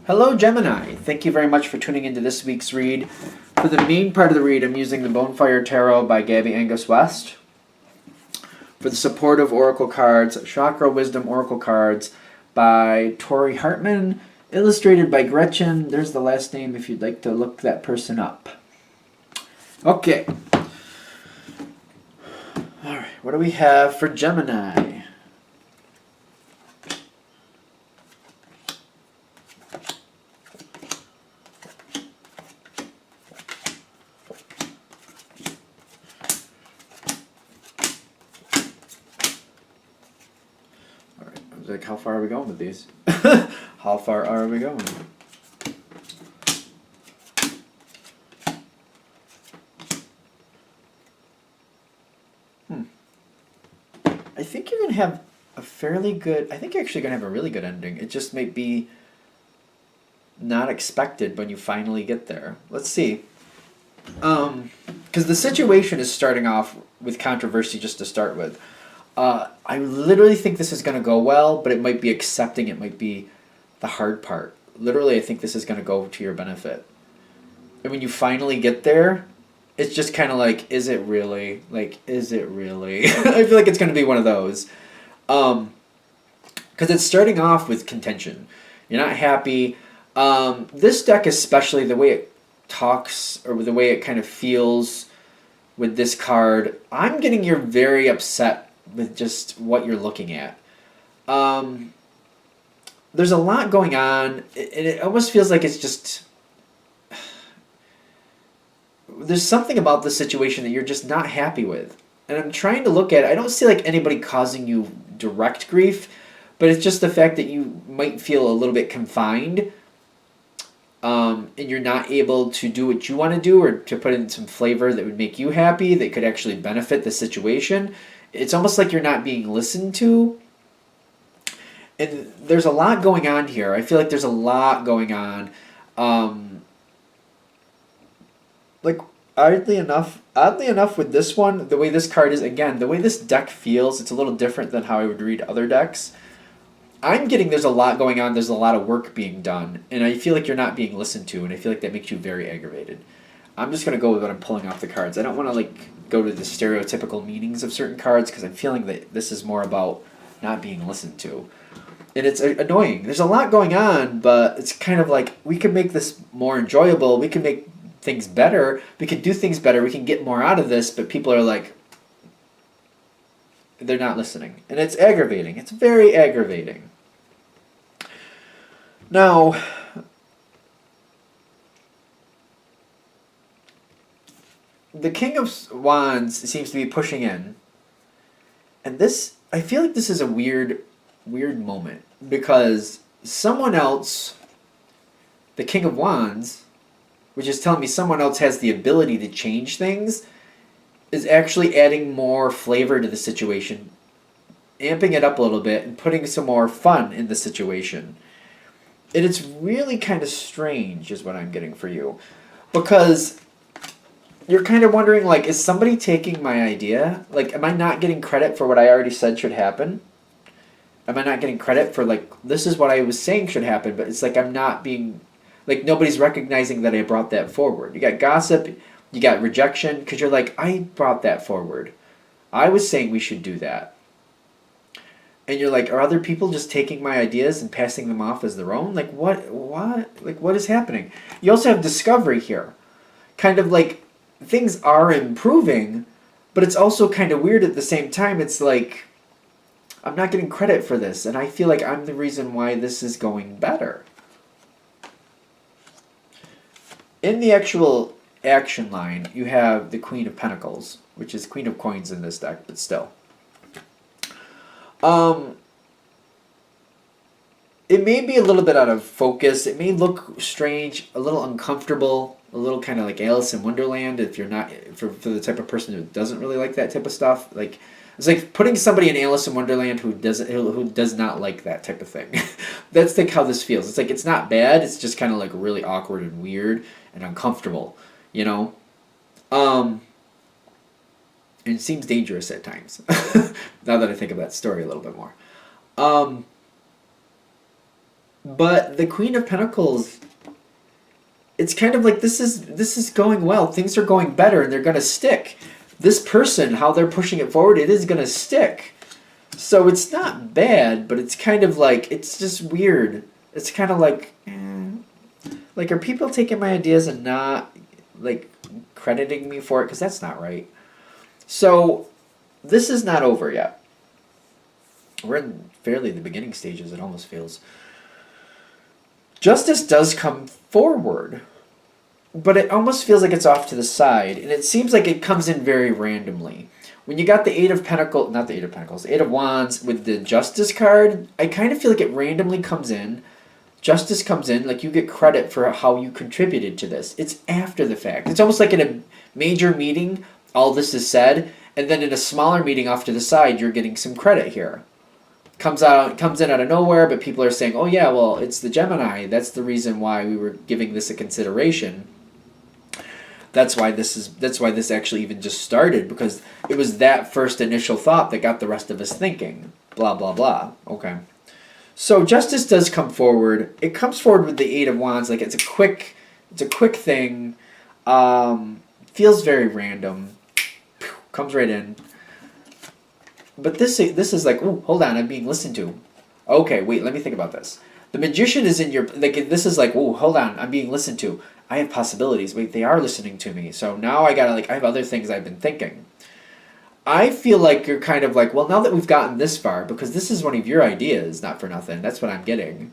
Hello, Gemini. Thank you very much for tuning into this week's read. For the main part of the read, I'm using the Bonefire Tarot by Gabby Angus West. For the supportive oracle cards, Chakra Wisdom Oracle cards by Tori Hartman, illustrated by Gretchen. There's the last name if you'd like to look that person up. Okay. All right, what do we have for Gemini? Like, how far are we going with these? How far are we going? I think you're going to have a fairly good... I think you're actually going to have a really good ending. It just might be not expected when you finally get there. Let's see. Because the situation is starting off with controversy just to start with. I literally think this is going to go well, but it might be accepting it might be the hard part. Literally, I think this is going to go to your benefit. And when you finally get there, it's just kind of like, is it really? Like, is it really? I feel like it's going to be one of those. Because it's starting off with contention. You're not happy. This deck especially, the way it talks, or the way it kind of feels with this card, I'm getting you're very upset with just what you're looking at. There's a lot going on, and it almost feels like it's just... There's something about the situation that you're just not happy with. And I'm trying to look at it. I don't see like anybody causing you direct grief, but it's just the fact that you might feel a little bit confined, and you're not able to do what you want to do, or to put in some flavor that would make you happy, that could actually benefit the situation. It's almost like you're not being listened to. And there's a lot going on here. I feel like there's a lot going on. Like, oddly enough with this one, the way this card is, again, the way this deck feels, it's a little different than how I would read other decks. I'm getting there's a lot going on. There's a lot of work being done. And I feel like you're not being listened to. And I feel like that makes you very aggravated. I'm just going to go with what I'm pulling off the cards. I don't want to, like, go to the stereotypical meanings of certain cards, because I'm feeling that this is more about not being listened to. And it's annoying. There's a lot going on, but it's kind of like, we could make this more enjoyable. We could make things better. We could do things better. We can get more out of this, but people are like, they're not listening. And it's aggravating. It's very aggravating. Now... the King of Wands seems to be pushing in. And this, I feel like this is a weird moment. Because someone else, the King of Wands, which is telling me someone else has the ability to change things, is actually adding more flavor to the situation. Amping it up a little bit and putting some more fun in the situation. And it's really kind of strange is what I'm getting for you. Because... you're kind of wondering, like, is somebody taking my idea? Like, am I not getting credit for what I already said should happen? Am I not getting credit for, like, this is what I was saying should happen, but it's like I'm not being... like, nobody's recognizing that I brought that forward. You got gossip, you got rejection, because you're like, I brought that forward. I was saying we should do that. And you're like, are other people just taking my ideas and passing them off as their own? Like, what? Like, what is happening? You also have discovery here. Kind of like... things are improving, but it's also kind of weird at the same time. It's like, I'm not getting credit for this, and I feel like I'm the reason why this is going better. In the actual action line, you have the Queen of Pentacles, which is Queen of Coins in this deck, but still. It may be a little bit out of focus. It may look strange, a little uncomfortable, a little kind of like Alice in Wonderland if you're not, for the type of person who doesn't really like that type of stuff. Like, it's like putting somebody in Alice in Wonderland who does not like that type of thing. That's like how this feels. It's like, it's not bad. It's just kind of like really awkward and weird and uncomfortable, you know? And it seems dangerous at times. Now that I think of that story a little bit more. But the Queen of Pentacles, it's kind of like this is going well. Things are going better and they're going to stick. This person, how they're pushing it forward, it is going to stick. So it's not bad, but it's kind of like, it's just weird. It's kind of like, like, are people taking my ideas and not, like, crediting me for it? Because that's not right. So this is not over yet. We're in fairly the beginning stages, it almost feels. Justice does come forward, but it almost feels like it's off to the side, and it seems like it comes in very randomly. When you got the Eight of Pentacles, not the Eight of Pentacles, Eight of Wands with the Justice card, I kind of feel like it randomly comes in. Justice comes in, like you get credit for how you contributed to this. It's after the fact. It's almost like in a major meeting, all this is said, and then in a smaller meeting off to the side, you're getting some credit here. Comes in out of nowhere, but people are saying, oh yeah, well, it's the Gemini. That's the reason why we were giving this a consideration. That's why this actually even just started, because it was that first initial thought that got the rest of us thinking. Blah, blah, blah. Okay. So justice does come forward. It comes forward with the Eight of Wands. Like it's a quick thing. Feels very random. Comes right in. But this is like, ooh, hold on, I'm being listened to. Okay, wait, let me think about this. The Magician is in your, like, this is like, ooh, hold on, I'm being listened to. I have possibilities. Wait, they are listening to me. So now I gotta, like, I have other things I've been thinking. I feel like you're kind of like, well, now that we've gotten this far, because this is one of your ideas, not for nothing, that's what I'm getting.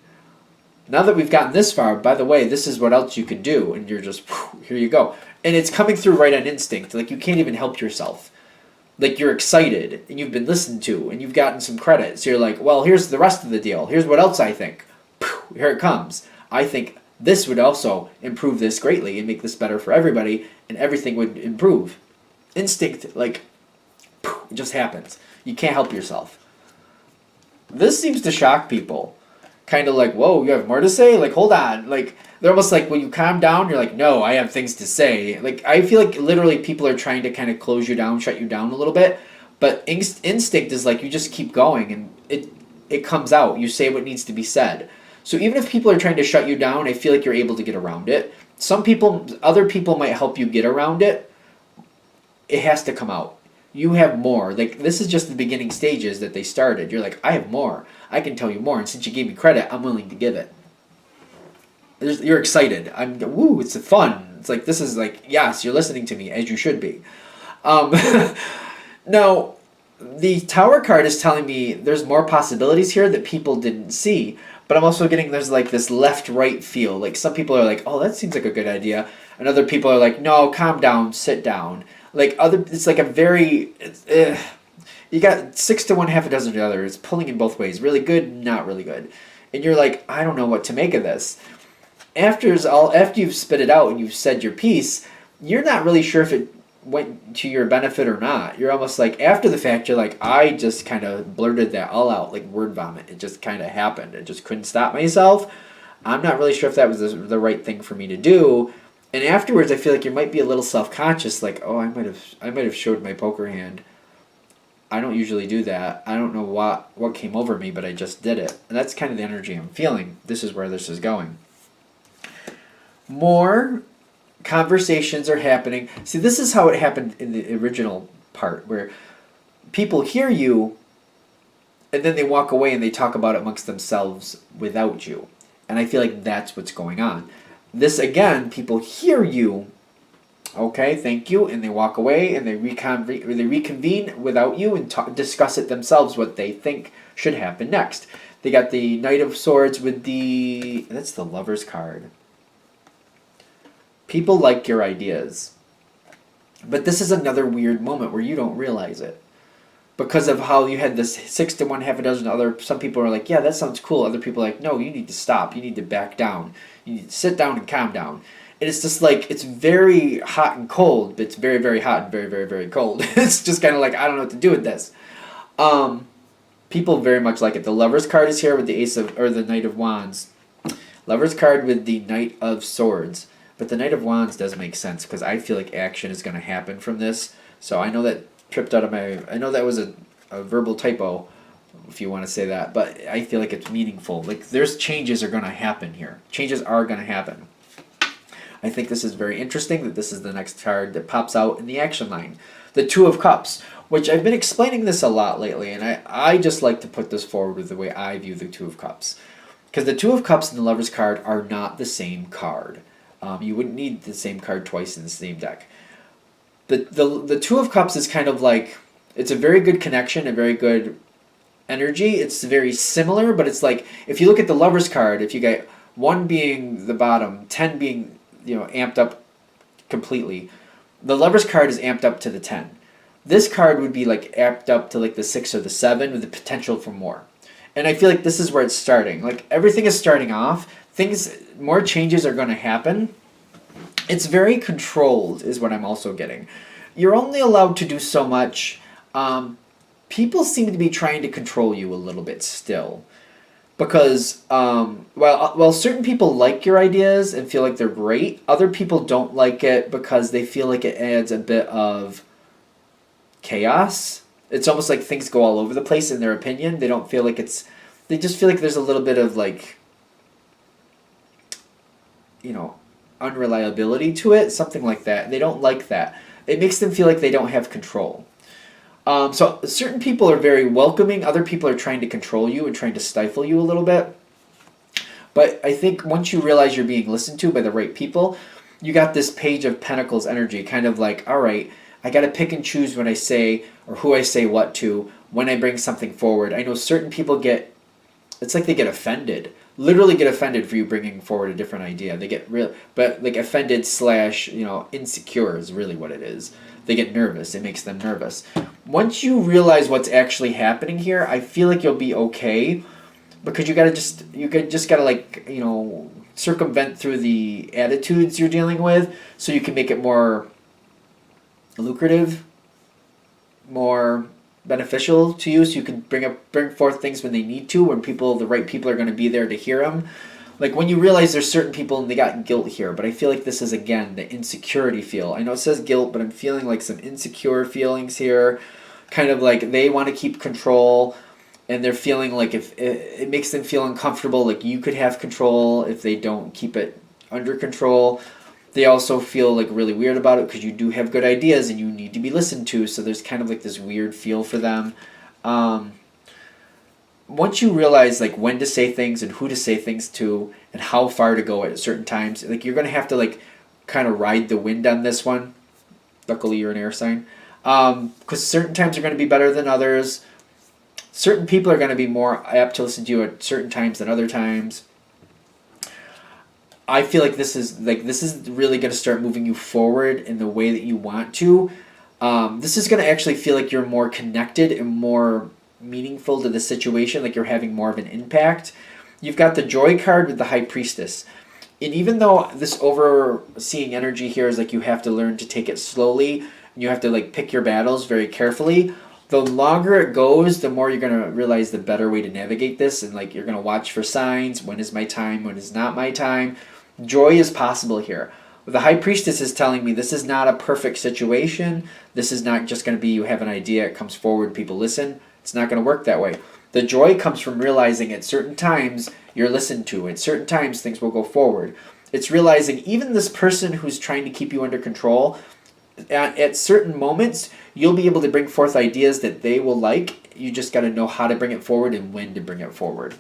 Now that we've gotten this far, by the way, this is what else you could do. And you're just, whew, here you go. And it's coming through right on instinct. Like, you can't even help yourself. Like, you're excited, and you've been listened to, and you've gotten some credit. So you're like, well, here's the rest of the deal. Here's what else I think. Here it comes. I think this would also improve this greatly and make this better for everybody, and everything would improve. Instinct, like, it just happens. You can't help yourself. This seems to shock people. Kind of like, whoa, you have more to say? Like, hold on. Like, they're almost like, when you calm down, you're like, no, I have things to say. Like, I feel like literally people are trying to kind of close you down, shut you down a little bit. But instinct is like, you just keep going, and it comes out. You say what needs to be said. So even if people are trying to shut you down, I feel like you're able to get around it. Other people might help you get around it. It has to come out. You have more. Like, this is just the beginning stages that they started. You're like, I have more. I can tell you more. And since you gave me credit, I'm willing to give it. You're excited. Woo, it's fun. It's like, this is like, yes, you're listening to me, as you should be. Now, the Tower card is telling me there's more possibilities here that people didn't see. But I'm also getting there's like this left-right feel. Like, some people are like, oh, that seems like a good idea. And other people are like, no, calm down, sit down. Like, it's like a very, you got 6 to 1, half a dozen to the other. It's pulling in both ways. Really good, not really good. And you're like, I don't know what to make of this. After you've spit it out and you've said your piece, you're not really sure if it went to your benefit or not. You're almost like, after the fact, you're like, I just kind of blurted that all out like word vomit. It just kind of happened. I just couldn't stop myself. I'm not really sure if that was the right thing for me to do. And afterwards, I feel like you might be a little self-conscious, like, oh, I might have showed my poker hand. I don't usually do that. I don't know what came over me, but I just did it. And that's kind of the energy I'm feeling. This is where this is going. More conversations are happening. See, this is how it happened in the original part, where people hear you, and then they walk away and they talk about it amongst themselves without you. And I feel like that's what's going on. This, again, people hear you, okay, thank you, and they walk away and they reconvene without you and discuss it themselves, what they think should happen next. They got the Knight of Swords with that's the Lover's card. People like your ideas. But this is another weird moment where you don't realize it. Because of how you had this 6 to 1, half a dozen other, some people are like, yeah, that sounds cool. Other people are like, no, you need to stop. You need to back down. You need to sit down and calm down. And it's just like, it's very hot and cold, but it's very, very hot and very, very, very cold. It's just kind of like, I don't know what to do with this. People very much like it. The Lover's card is here with the Knight of Wands. Lover's card with the Knight of Swords. But the Knight of Wands does make sense, because I feel like action is going to happen from this. So I know that tripped out of I know that was a verbal typo, if you want to say that, but I feel like it's meaningful. Like there's changes are going to happen here. Changes are going to happen. I think this is very interesting that this is the next card that pops out in the action line. The Two of Cups, which I've been explaining this a lot lately, and I just like to put this forward with the way I view the Two of Cups. Because the Two of Cups and the Lover's card are not the same card. You wouldn't need the same card twice in the same deck. The Two of Cups is kind of like, it's a very good connection, a very good energy. It's very similar, but it's like, if you look at the Lover's card, if you get 1 being the bottom, 10 being, amped up completely, the Lover's card is amped up to the 10. This card would be like amped up to like the 6 or the 7 with the potential for more. And I feel like this is where it's starting. Like everything is starting off. More changes are going to happen. It's very controlled is what I'm also getting. You're only allowed to do so much. People seem to be trying to control you a little bit still. Because while certain people like your ideas and feel like they're great, other people don't like it because they feel like it adds a bit of chaos. It's almost like things go all over the place in their opinion. They don't feel like they just feel like there's a little bit of like, unreliability to it, something like that. They don't like that. It makes them feel like they don't have control. So certain people are very welcoming. Other people are trying to control you and trying to stifle you a little bit. But I think once you realize you're being listened to by the right people, you got this Page of Pentacles energy, kind of like, all right, I got to pick and choose when I say or who I say what to when I bring something forward. I know certain people it's like they get offended. Literally get offended for you bringing forward a different idea. They get offended / insecure is really what it is. They get nervous. It makes them nervous. Once you realize what's actually happening here, I feel like you'll be okay, because you just gotta circumvent through the attitudes you're dealing with, so you can make it more lucrative, more beneficial to you, so you can bring forth things when they need to, when the right people are going to be there to hear them. Like when you realize there's certain people and they got guilt here, but I feel like this is again the insecurity feel. I know it says guilt, but I'm feeling like some insecure feelings here, kind of like they want to keep control, and they're feeling like if it makes them feel uncomfortable, like you could have control if they don't keep it under control. They also feel like really weird about it because you do have good ideas and you need to be listened to, so there's kind of like this weird feel for them. Once you realize like when to say things and who to say things to and how far to go at certain times, like you're going to have to like kind of ride the wind on this one. Luckily you're an air sign. Because certain times are going to be better than others. Certain people are going to be more apt to listen to you at certain times than other times. I feel like this is really going to start moving you forward in the way that you want to. This is going to actually feel like you're more connected and more meaningful to the situation, like you're having more of an impact. You've got the Joy card with the High Priestess. And even though this overseeing energy here is like you have to learn to take it slowly, and you have to like pick your battles very carefully, the longer it goes, the more you're going to realize the better way to navigate this, and like you're going to watch for signs. When is my time? When is not my time? Joy is possible here. The High Priestess is telling me this is not a perfect situation. This is not just going to be you have an idea, it comes forward, people listen. It's not going to work that way. The joy comes from realizing at certain times you're listened to. At certain times things will go forward. It's realizing even this person who's trying to keep you under control, at certain moments you'll be able to bring forth ideas that they will like. You just got to know how to bring it forward and when to bring it forward.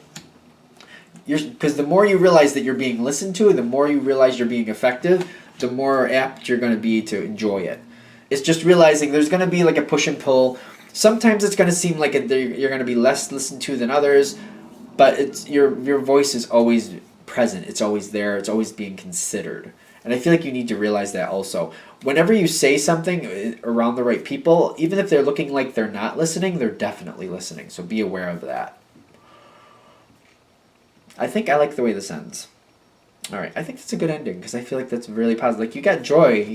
Because the more you realize that you're being listened to, the more you realize you're being effective, the more apt you're going to be to enjoy it. It's just realizing there's going to be like a push and pull. Sometimes it's going to seem like you're going to be less listened to than others, but it's your voice is always present. It's always there. It's always being considered. And I feel like you need to realize that also. Whenever you say something around the right people, even if they're looking like they're not listening, they're definitely listening. So be aware of that. I think I like the way this ends. All right, I think that's a good ending because I feel like that's really positive. Like you got joy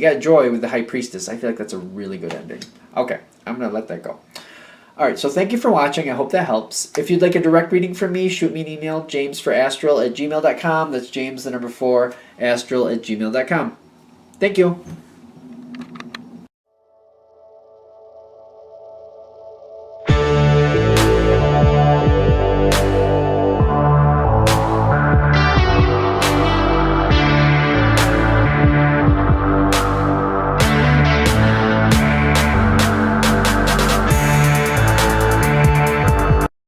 with the High Priestess. I feel like that's a really good ending. Okay, I'm going to let that go. All right, so thank you for watching. I hope that helps. If you'd like a direct reading from me, shoot me an email, jamesforastral@gmail.com. That's James, the number 4, astral@gmail.com. Thank you.